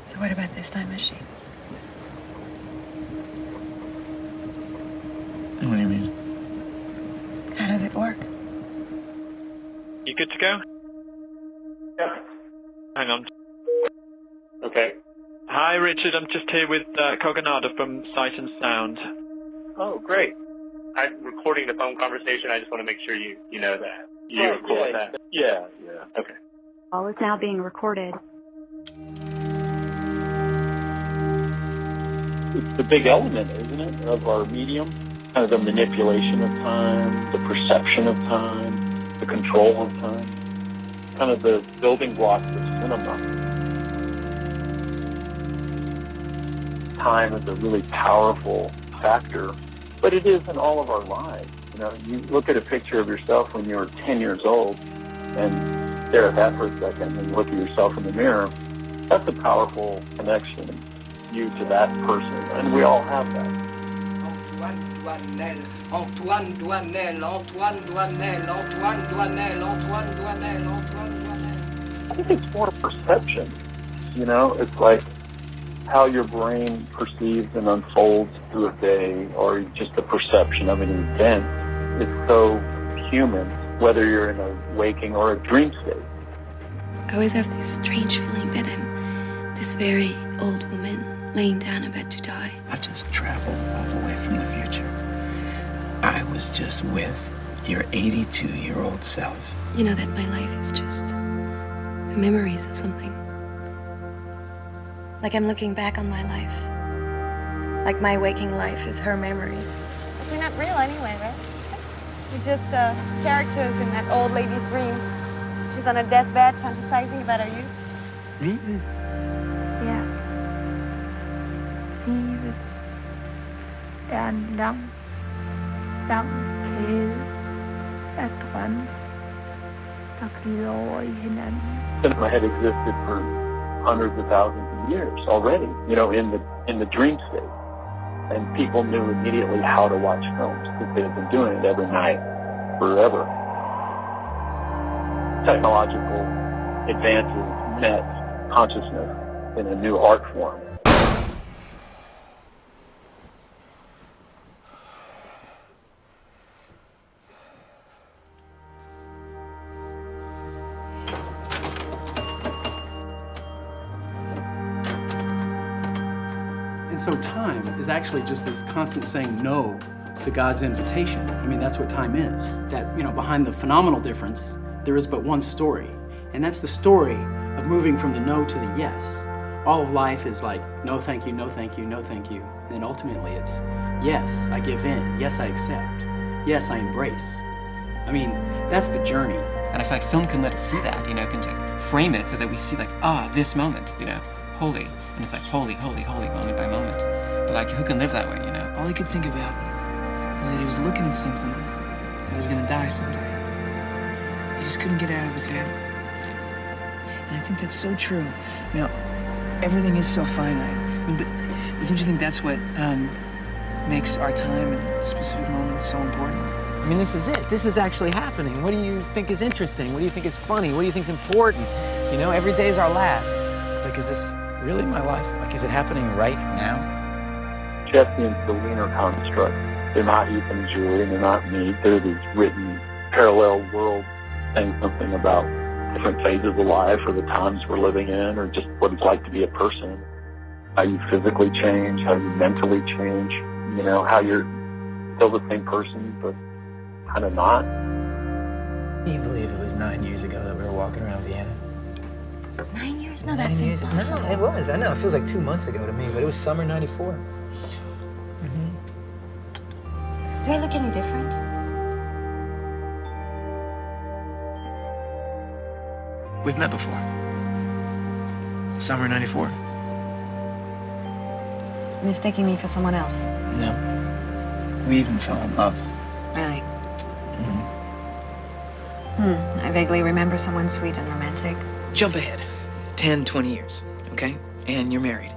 So what about this time machine? What do you mean? How does it work? You good to go? Yeah. Hang on. Okay. Hi, Richard. I'm just here with Cogonada from Sight and Sound. Oh, great. I'm recording the phone conversation. I just want to make sure you know that. You're cool with that? Yeah. Okay. All is now being recorded. It's the big element, isn't it, of our medium? Kind of the manipulation of time, the perception of time, the control of time. Kind of the building blocks of cinema. Time is a really powerful factor, but it is in all of our lives. You know, you look at a picture of yourself when you were 10 years old and stare at that for a second and look at yourself in the mirror. That's a powerful connection, you to that person, and we all have that. Antoine Douanel. I think it's more perception, you know? It's like how your brain perceives and unfolds through a day, or just the perception of an event. It's so human, whether you're in a waking or a dream state. I always have this strange feeling that I'm this very old woman laying down about to die. I just traveled all the way from the future. I was just with your 82-year-old self. You know that my life is just memories or something. Like I'm looking back on my life. Like my waking life is her memories. But we're not real anyway, right? We're just characters in that old lady's dream. She's on a deathbed fantasizing about her youth. Ja. Livet er en lang kæde af drømme, der glider over i hinanden. Cinema had existed for hundreds of thousands of years already, you know, in the dream state. And people knew immediately how to watch films because they had been doing it every night forever. Technological advances met consciousness in a new art form. And so time is actually just this constant saying no to God's invitation. I mean, that's what time is. That, you know, behind the phenomenal difference, there is but one story. And that's the story of moving from the no to the yes. All of life is like, no thank you, no thank you, no thank you. And then ultimately it's, yes, I give in. Yes, I accept. Yes, I embrace. I mean, that's the journey. And I feel like film can let us see that, you know, can like frame it so that we see like, this moment, you know, holy. And it's like holy, holy, holy, moment by moment. But like, who can live that way, you know? All he could think about was that he was looking at something that was gonna die someday. He just couldn't get it out of his head. And I think that's so true. You know, everything is so finite. I mean, but don't you think that's what makes our time and specific moments so important? I mean, this is it. This is actually happening. What do you think is interesting? What do you think is funny? What do you think is important? You know, every day is our last. It's like, is this really my life? Like, is it happening right now? Jesse and Celine are constructs. They're not Ethan and Julie, and they're not me. They're these written parallel worlds saying something about different phases of life or the times we're living in or just what it's like to be a person. How you physically change, how you mentally change, you know, how you're still the same person but kind of not. Can you believe it was 9 years ago that we were walking around Vienna? 9 years? No, that's impossible. No, it was. I know. It feels like 2 months ago to me, but it was summer '94. Do I look any different? We've met before. Summer '94. Mistaking me for someone else? No. We even fell in love. Really? I vaguely remember someone sweet and romantic. Jump ahead 10, 20 years, okay? And you're married.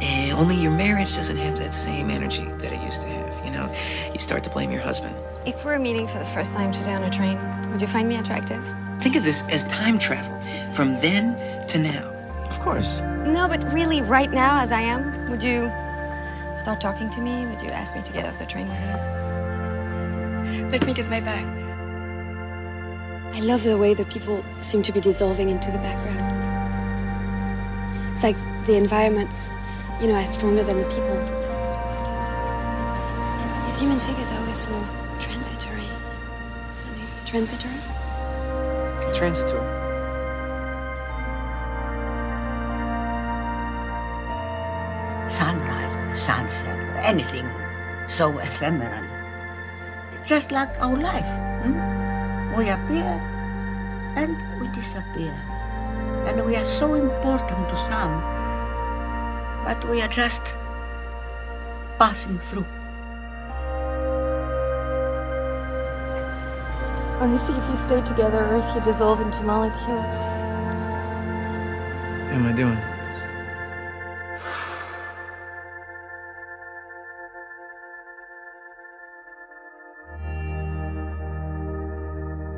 And only your marriage doesn't have that same energy that it used to have, you know? You start to blame your husband. If we were meeting for the first time today on a train, would you find me attractive? Think of this as time travel, from then to now. Of course. No, but really, right now, as I am, would you start talking to me? Would you ask me to get off the train with you? Let me get my bag. I love the way the people seem to be dissolving into the background. It's like the environments, are stronger than the people. These human figures are always so transitory. It's funny. Transitory? Transitory. Sunrise, sunset, or anything so ephemeral. Just like our life. We appear and we disappear. And we are so important to some, but we are just passing through. I want to see if you stay together or if you dissolve into molecules. How am I doing?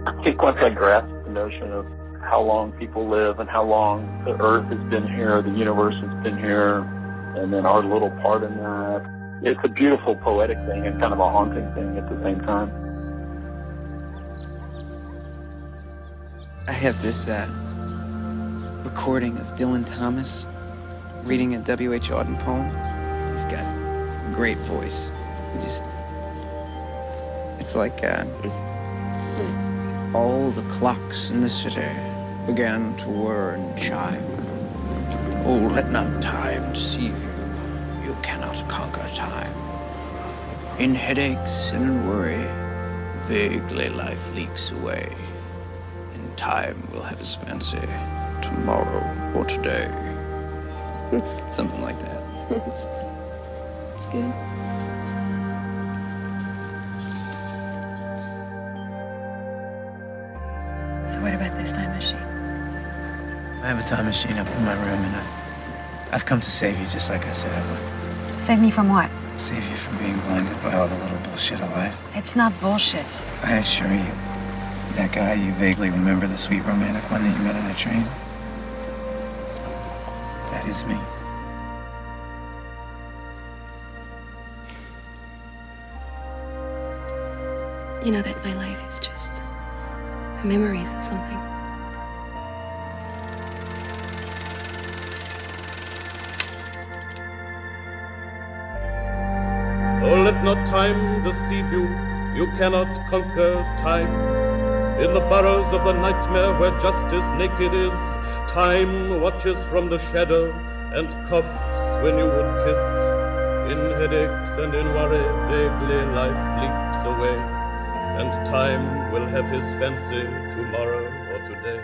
I think once I grasped the notion of how long people live and how long the Earth has been here, the universe has been here, and then our little part in that, it's a beautiful poetic thing and kind of a haunting thing at the same time. I have this recording of Dylan Thomas reading a W.H. Auden poem. He's got a great voice. It's like all the clocks in the city began to whir and chime. Oh, let not time deceive you. You cannot conquer time. In headaches and in worry, vaguely life leaks away. And time will have his fancy, tomorrow or today. Something like that. It's good. So what about this time machine? I have a time machine up in my room, and I've come to save you just like I said I would. Save me from what? Save you from being blinded by all the little bullshit of life. It's not bullshit. I assure you, that guy you vaguely remember, the sweet romantic one that you met on a train? That is me. You know that my life is just memories or something. Oh, let not time deceive you. You cannot conquer time. In the burrows of the nightmare where justice naked is, time watches from the shadow and coughs when you would kiss. In headaches and in worry, vaguely life leaks away, and time will have his fancy tomorrow or today.